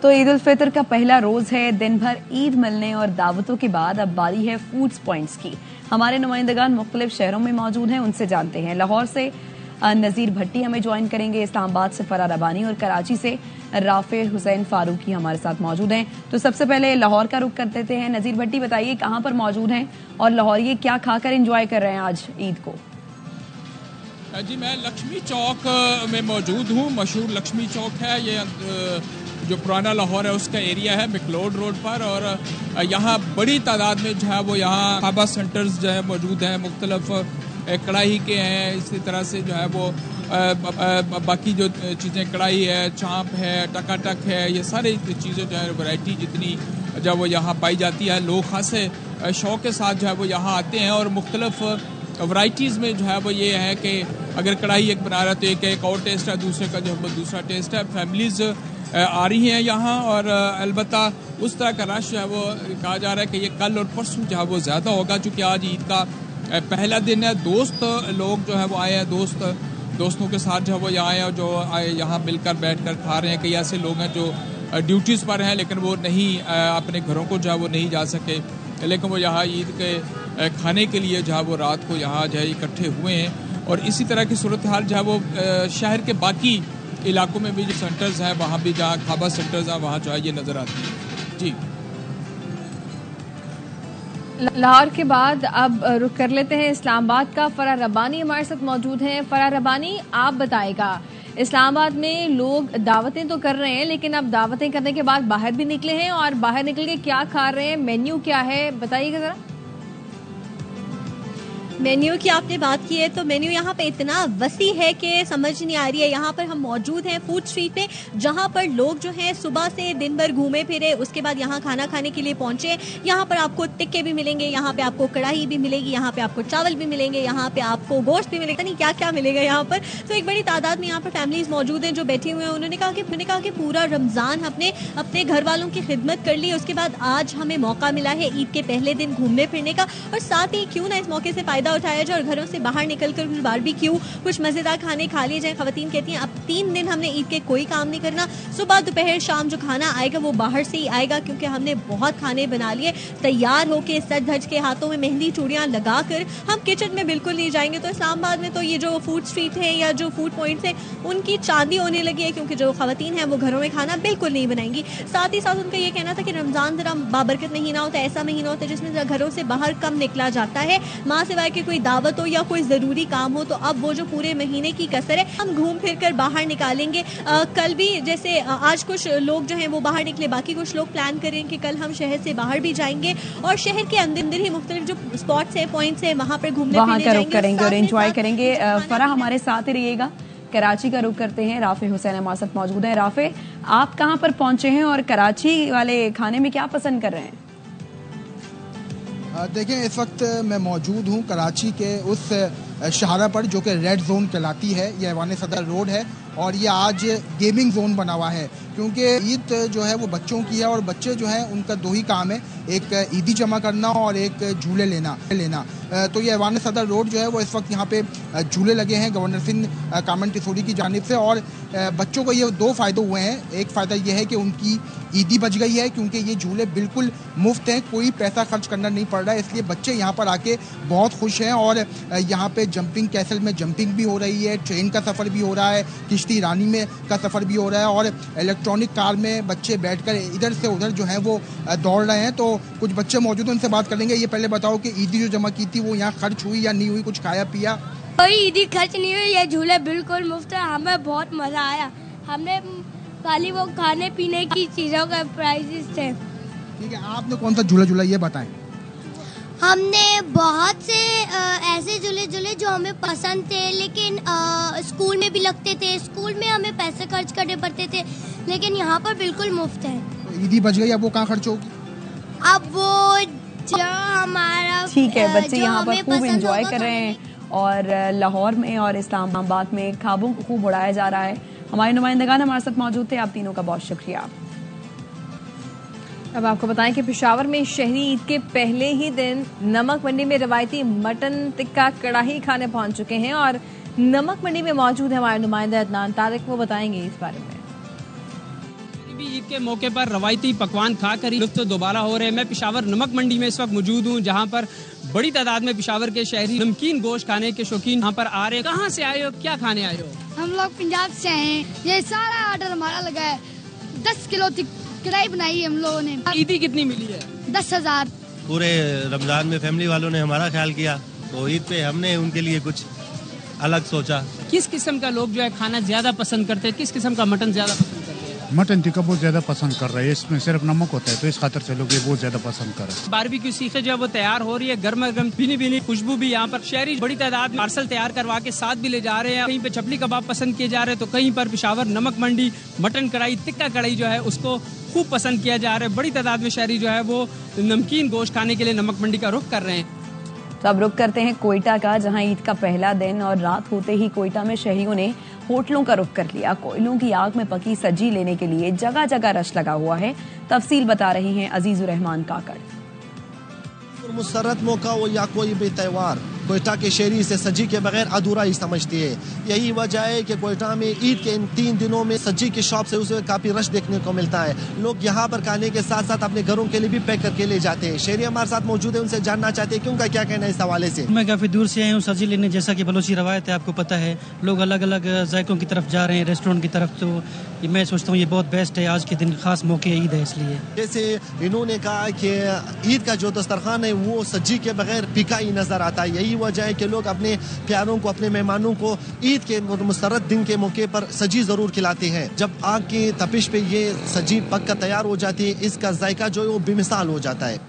तो ईद उल फितर का पहला रोज है। दिन भर ईद मिलने और दावतों के बाद अब बारी है फूड्स पॉइंट्स की। हमारे नुमाइंदगान मुख्तलिफ शहरों में मौजूद हैं, उनसे जानते हैं। लाहौर से नजीर भट्टी हमें ज्वाइन करेंगे, इस्लामाबाद से फराह रबानी और कराची से राफे हुसैन फारूकी हमारे साथ मौजूद हैं। तो सबसे पहले लाहौर का रुख कर देते हैं। नजीर भट्टी, बताइए कहां पर मौजूद हैं और लाहौरिये क्या खाकर एंजॉय कर रहे हैं आज ईद को? जी, मैं लक्ष्मी चौक में मौजूद हूँ। मशहूर लक्ष्मी चौक है, ये जो पुराना लाहौर है उसका एरिया है मिकलोड रोड पर, और यहाँ बड़ी तादाद में जो है वो यहाँ खाबा सेंटर्स जो है मौजूद हैं। मुख्तलिफ कढ़ाई के हैं, इसी तरह से जो है वो बाकी जो चीज़ें कढ़ाई है, चाँप है, टकाटक है, ये सारी चीज़ें जो है वैरायटी जितनी जब वो यहाँ पाई जाती है, लोग खासे शौक़ के साथ जो है वो यहाँ आते हैं। और मुख्तलिफ वैरायटीज़ में जो है वो ये है कि अगर कढ़ाई एक बना रहा है तो एक और टेस्ट है, दूसरे का जो है दूसरा टेस्ट है। फैमिलीज़ आ रही हैं यहाँ, और अलबत्ता उस तरह का रश जो है वो कहा जा रहा है कि ये कल और परसों जो है वो ज़्यादा होगा, चूँकि आज ईद का पहला दिन है। दोस्त लोग जो है वो आए हैं, दोस्तों के साथ जो है वो यहाँ आए हैं, जो यहाँ मिलकर बैठकर खा रहे हैं। कई ऐसे लोग हैं जो ड्यूटीज़ पर हैं लेकिन वो नहीं अपने घरों को जो है वो नहीं जा सके, लेकिन वो यहाँ ईद के खाने के लिए जो है वो रात को यहाँ जो है इकट्ठे हुए हैं। और इसी तरह की सूरत हाल जो है वो शहर के बाकी इलाकों में भी जो सेंटर्स हैं वहाँ भी, जहाँ खाबा सेंटर्स हैं वहाँ जो है ये नज़र आती है। जी, लाहौर के बाद अब रुख कर लेते हैं इस्लामाबाद का। फराह रबानी हमारे साथ मौजूद हैं। फराह रबानी, आप बताएगा, इस्लामाबाद में लोग दावतें तो कर रहे हैं लेकिन अब दावतें करने के बाद बाहर भी निकले हैं, और बाहर निकल के क्या खा रहे हैं, मेन्यू क्या है, बताइएगा जरा। मेन्यू की आपने बात की है तो मेन्यू यहाँ पे इतना वसी है कि समझ नहीं आ रही है। यहाँ पर हम मौजूद हैं फूड स्ट्रीट पे, जहाँ पर लोग जो हैं सुबह से दिन भर घूमे फिरे, उसके बाद यहाँ खाना खाने के लिए पहुंचे। यहाँ पर आपको टिक्के भी मिलेंगे, यहाँ पे आपको कढ़ाई भी मिलेगी, यहाँ पे आपको चावल भी मिलेंगे, यहाँ पे आपको गोश्त भी मिलेगा, नहीं क्या क्या मिलेगा यहाँ पर। तो एक बड़ी तादाद में यहाँ पर फैमिलीज मौजूद हैं जो बैठी हुए हैं। उन्होंने कहा कि पूरा रमज़ान हमने अपने घर वालों की खिदमत कर ली, उसके बाद आज हमें मौका मिला है ईद के पहले दिन घूमने फिरने का, और साथ ही क्यों ना इस मौके से फायदा उठाया जाए और घरों से बाहर निकलकर कुछ बारबेक्यू, कुछ मजेदार खाने खा लिए जाए। खवातीन कहती हैं अब 3 दिन हमने ईद के कोई काम नहीं करना, सुबह दोपहर शाम जो खाना आएगा वो बाहर से ही आएगा, क्योंकि हमने बहुत खाने बना लिए। तैयार होके सज धज के हाथों में मेहंदी चूड़ियां लगाकर हम किचन में बिल्कुल नहीं जाएंगे। तो इस्लामाबाद में तो ये जो फूड स्ट्रीट है या जो फूड पॉइंट्स है उनकी चांदी होने लगी है, क्योंकि जो खवातीन है वो घरों में खाना बिल्कुल नहीं बनाएंगी। साथ ही साथ उनका ये कहना था कि रमजान जरा बाबरकत महीना होता है, ऐसा महीना होता है जिसमें घरों से बाहर कम निकला जाता है, माँ सिवाय के कोई दावत हो या कोई जरूरी काम हो। तो अब वो जो पूरे महीने की कसर है हम घूम फिर कर बाहर निकालेंगे। कल भी जैसे आज कुछ लोग जो हैं वो बाहर निकले, बाकी कुछ लोग प्लान करें कि कल हम शहर से बाहर भी जाएंगे और शहर के अंदर ही मुख्तलिफ जो स्पॉट्स है, पॉइंट्स है, वहाँ पर घूमने करेंगे और एंजॉय करेंगे। फराह हमारे साथ ही रहिएगा। कराची का रुख करते हैं, राफे हुसैन हमारे साथ मौजूद है। राफे, आप कहाँ पर पहुंचे हैं और कराची वाले खाने में क्या पसंद कर रहे हैं? देखें, इस वक्त मैं मौजूद हूँ कराची के उस शाहरा पर जो कि रेड जोन कहलाती है। ये ऐवान सदर रोड है और ये आज गेमिंग जोन बना हुआ है, क्योंकि ईद जो है वो बच्चों की है और बच्चे जो हैं उनका 2 ही काम है, एक ईदी जमा करना और एक झूले लेना। तो ये ऐवान सदर रोड जो है वो इस वक्त यहाँ पे झूले लगे हैं गवर्नर सिंध कामन टिसोड़ी की जानिब से, और बच्चों को ये 2 फ़ायदे हुए हैं। एक फ़ायदा ये है कि उनकी ईदी बच गई है, क्योंकि ये झूले बिल्कुल मुफ्त हैं, कोई पैसा खर्च करना नहीं पड़ रहा है, इसलिए बच्चे यहाँ पर आके बहुत खुश हैं। और यहाँ पे जंपिंग कैसल में जंपिंग भी हो रही है, ट्रेन का सफ़र भी हो रहा है, किश्ती रानी में का सफ़र भी हो रहा है, और इलेक्ट्रॉनिक कार में बच्चे बैठकर इधर से उधर जो है वो दौड़ रहे हैं। तो कुछ बच्चे मौजूद हैं, उनसे बात कर लेंगे। ये पहले बताओ कि ईदी जो जमा की थी वो यहाँ खर्च हुई या नहीं हुई, कुछ खाया पिया? कोई ईदी खर्च नहीं हुई, ये झूले बिल्कुल मुफ्त है, हमें बहुत मज़ा आया। हमने खाली वो खाने पीने की चीज़ों का प्राइजेस थे। ठीक है, आपने कौन सा झूला झूला ये बताएं? हमने बहुत से ऐसे झूले जो हमें पसंद थे, लेकिन स्कूल में भी लगते थे, स्कूल में हमें पैसे खर्च करने पड़ते थे, लेकिन यहाँ पर बिल्कुल मुफ्त है। तो ईदी बच गई, अब वो कहाँ खर्च होगी? अब वो जो हमारा ठीक है, बच्चे यहाँ पर खूब एंजॉय कर रहे हैं और लाहौर में और इस्लामाबाद में ख्वाबों को खूब उड़ाया जा रहा है। हमारे नुमाइंदगान हमारे साथ मौजूद थे, आप तीनों का बहुत शुक्रिया। अब आपको बताएं कि पेशावर में शहरी ईद के पहले ही दिन नमक मंडी में रवायती मटन टिक्का कड़ाही खाने पहुंच चुके हैं, और नमक मंडी में मौजूद है हमारे नुमाइंदा अदनान तारिक, वो बताएंगे इस बारे में। भी ईद के मौके पर रवायती पकवान खाकर ही लुत्फ दोबारा हो रहे हैं। मैं पेशावर नमक मंडी में इस वक्त मौजूद हूँ, जहाँ पर बड़ी तादाद में पेशावर के शहरी नमकीन गोश्त खाने के शौकीन यहाँ पर आ रहे हैं। कहाँ से आए हो, क्या खाने आए हो? हम लोग पंजाब से हैं। ये सारा ऑर्डर हमारा लगा है। 10 किलो कढ़ाई बनाई है हम लोगों ने। ईदी कितनी मिली है? 10,000। पूरे रमजान में फैमिली वालों ने हमारा ख्याल किया, तो ईद पे हमने उनके लिए कुछ अलग सोचा। किस किस्म का लोग जो है खाना ज्यादा पसंद करते हैं, किस किस्म का मटन ज्यादा पसंद करते हैं? मटन टिक्का बहुत ज्यादा पसंद कर रहे हैं। इसमें सिर्फ नमक होता है, तो इस खातिर से लोग ये बहुत ज्यादा पसंद कर रहे हैं। बारबेक्यू सीखे जो है वो तैयार हो रही है, गर्मा गर्म भीनी भीनी खुशबू भी यहाँ पर। शहरी बड़ी तादाद में पार्सल तैयार करवा के साथ भी ले जा रहे हैं। कहीं पे चपली कबाब पसंद किए जा रहे हैं, तो कहीं पर पेशावर नमक मंडी मटन कढ़ाई टिक्का कढ़ाई जो है उसको खूब पसंद किया जा रहा है। बड़ी तादाद में शहरी जो है वो नमकीन गोश्त खाने के लिए नमक मंडी का रुख कर रहे हैं। तो अब रुक करते हैं कोयटा का, जहां ईद का पहला दिन और रात होते ही कोयटा में शहरियों ने होटलों का रुख कर लिया। कोयलों की आग में पकी सब्जी लेने के लिए जगह जगह रश लगा हुआ है। तफसील बता रही हैं अजीजुर रहमान काकड़। मुसरत मौका हो या कोई भी त्यौहार, कोयटा के शहरी से सज्जी के बगैर अधूरा ही समझती है। यही वजह है कि कोयटा में ईद के इन 3 दिनों में सज्जी की शॉप से उसे काफी रश देखने को मिलता है। लोग यहाँ पर खाने के साथ साथ अपने घरों के लिए भी पैक करके ले जाते हैं। शहरी हमारे साथ मौजूद है, उनसे जानना चाहते हैं कि उनका क्या कहना है इस हवाले से। मैं काफी दूर से आया हूँ सब्जी लेने। जैसा कि बलोची रवायत है, आपको पता है, लोग अलग अलग जायकों की तरफ जा रहे हैं, रेस्टोरेंट की तरफ। तो मैं सोचता हूँ ये बहुत बेस्ट है। आज के दिन खास मौके ईद है, इसलिए। जैसे इन्होंने कहा कि ईद का जो दस्तरखान है वो सज्जी के बगैर फीका ही नजर आता है। यही वजह है कि लोग अपने प्यारों को, अपने मेहमानों को ईद के मुसर्रत दिन के मौके पर सजी जरूर खिलाते हैं। जब आग की तपिश पे ये सजी पक कर तैयार हो जाती है, इसका जायका जो है वो बेमिसाल हो जाता है।